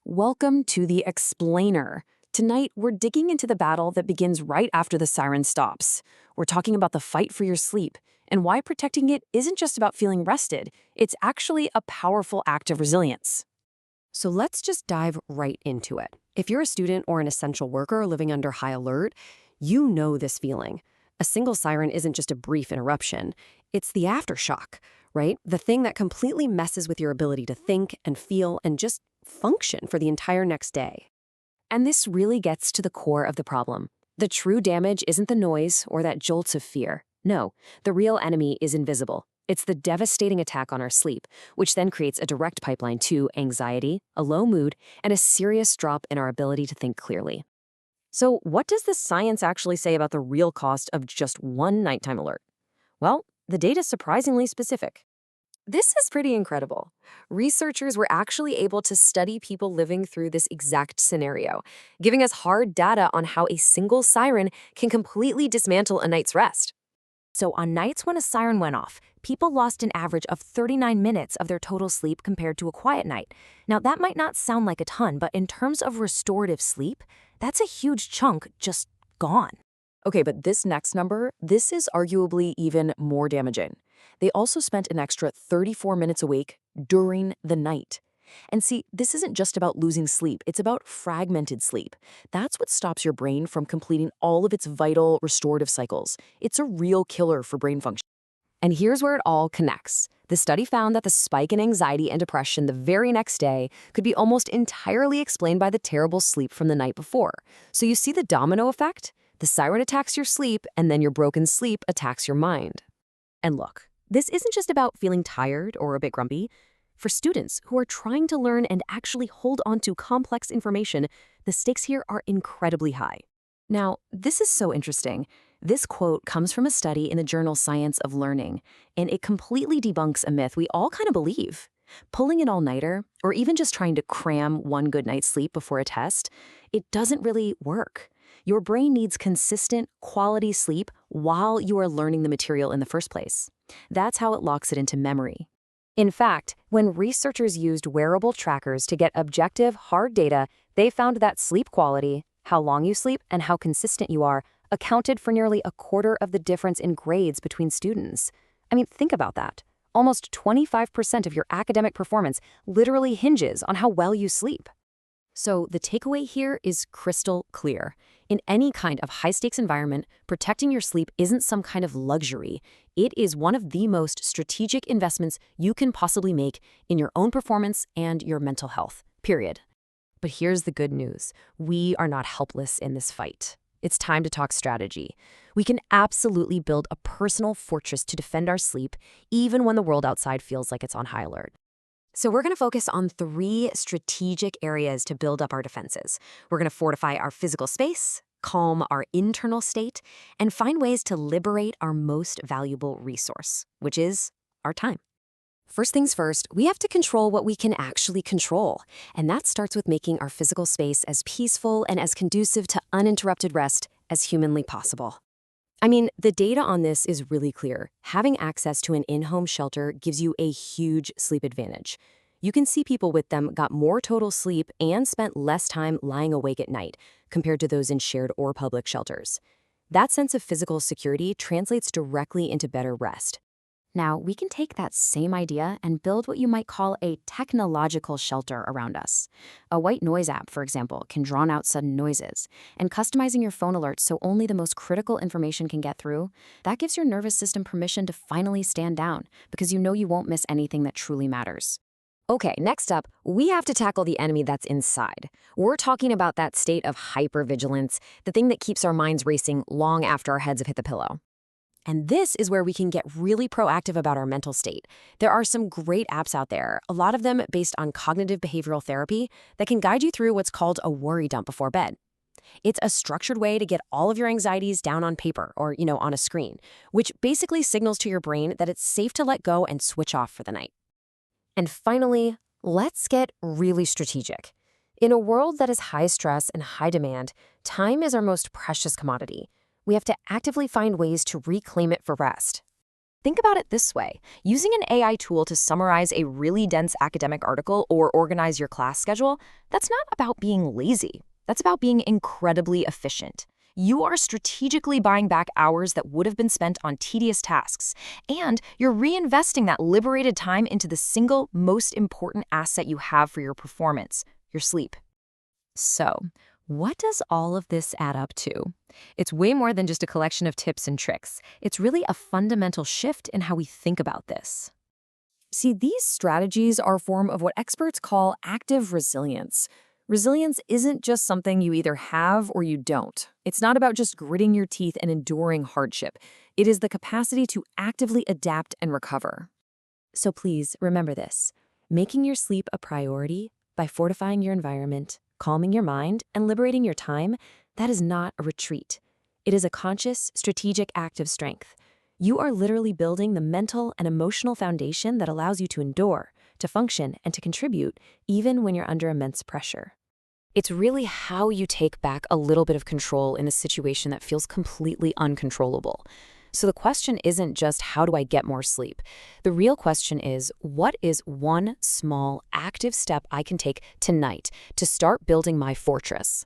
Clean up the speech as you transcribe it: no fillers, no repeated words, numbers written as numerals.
Welcome to The Explainer. Tonight, we're digging into the battle that begins right after the siren stops. We're talking about the fight for your sleep and why protecting it isn't just about feeling rested, it's actually a powerful act of resilience. So let's just dive right into it. If you're a student or an essential worker living under high alert, you know this feeling. A single siren isn't just a brief interruption, it's the aftershock, right? The thing that completely messes with your ability to think and feel and just function for the entire next day. And this really gets to the core of the problem. The true damage isn't the noise or that jolts of fear. No, the real enemy is invisible. It's the devastating attack on our sleep, which then creates a direct pipeline to anxiety, a low mood, and a serious drop in our ability to think clearly. So, what does the science actually say about the real cost of just one nighttime alert? Well, the data's surprisingly specific. This is pretty incredible. Researchers were actually able to study people living through this exact scenario, giving us hard data on how a single siren can completely dismantle a night's rest. So on nights when a siren went off, people lost an average of 39 minutes of their total sleep compared to a quiet night. Now that might not sound like a ton, but in terms of restorative sleep, that's a huge chunk just gone. Okay, but this next number, this is arguably even more damaging. They also spent an extra 34 minutes awake during the night. And see, this isn't just about losing sleep, it's about fragmented sleep. That's what stops your brain from completing all of its vital restorative cycles. It's a real killer for brain function. And here's where it all connects. The study found that the spike in anxiety and depression the very next day could be almost entirely explained by the terrible sleep from the night before. So you see the domino effect? The siren attacks your sleep, and then your broken sleep attacks your mind. And look, this isn't just about feeling tired or a bit grumpy. For students who are trying to learn and actually hold on to complex information, the stakes here are incredibly high. Now, this is so interesting. This quote comes from a study in the journal Science of Learning, and it completely debunks a myth we all kind of believe. Pulling an all-nighter, or even just trying to cram one good night's sleep before a test, it doesn't really work. Your brain needs consistent, quality sleep while you are learning the material in the first place. That's how it locks it into memory. In fact, when researchers used wearable trackers to get objective, hard data, they found that sleep quality, how long you sleep, and how consistent you are, accounted for nearly a quarter of the difference in grades between students. I mean, think about that. Almost 25% of your academic performance literally hinges on how well you sleep. So the takeaway here is crystal clear. In any kind of high-stakes environment, protecting your sleep isn't some kind of luxury. It is one of the most strategic investments you can possibly make in your own performance and your mental health, period. But here's the good news. We are not helpless in this fight. It's time to talk strategy. We can absolutely build a personal fortress to defend our sleep, even when the world outside feels like it's on high alert. So we're going to focus on 3 strategic areas to build up our defenses. We're going to fortify our physical space, calm our internal state, and find ways to liberate our most valuable resource, which is our time. First things first, we have to control what we can actually control, and that starts with making our physical space as peaceful and as conducive to uninterrupted rest as humanly possible. I mean, the data on this is really clear. Having access to an in-home shelter gives you a huge sleep advantage. You can see people with them got more total sleep and spent less time lying awake at night compared to those in shared or public shelters. That sense of physical security translates directly into better rest. Now, we can take that same idea and build what you might call a technological shelter around us. A white noise app, for example, can drown out sudden noises, and customizing your phone alerts so only the most critical information can get through, that gives your nervous system permission to finally stand down because you know you won't miss anything that truly matters. Okay, next up, we have to tackle the enemy that's inside. We're talking about that state of hypervigilance, the thing that keeps our minds racing long after our heads have hit the pillow. And this is where we can get really proactive about our mental state. There are some great apps out there, a lot of them based on cognitive behavioral therapy, that can guide you through what's called a worry dump before bed. It's a structured way to get all of your anxieties down on paper or, on a screen, which basically signals to your brain that it's safe to let go and switch off for the night. And finally, let's get really strategic. In a world that is high stress and high demand, time is our most precious commodity. We have to actively find ways to reclaim it for rest. Think about it this way. Using an AI tool to summarize a really dense academic article or organize your class schedule, that's not about being lazy. That's about being incredibly efficient. You are strategically buying back hours that would have been spent on tedious tasks, and you're reinvesting that liberated time into the single most important asset you have for your performance, your sleep. So, what does all of this add up to? It's way more than just a collection of tips and tricks. It's really a fundamental shift in how we think about this. See, these strategies are a form of what experts call active resilience. Resilience isn't just something you either have or you don't. It's not about just gritting your teeth and enduring hardship. It is the capacity to actively adapt and recover. So please remember this. Making your sleep a priority by fortifying your environment, calming your mind, and liberating your time, that is not a retreat. It is a conscious, strategic act of strength. You are literally building the mental and emotional foundation that allows you to endure, to function, and to contribute, even when you're under immense pressure. It's really how you take back a little bit of control in a situation that feels completely uncontrollable. So the question isn't just how do I get more sleep? The real question is, what is one small active step I can take tonight to start building my fortress?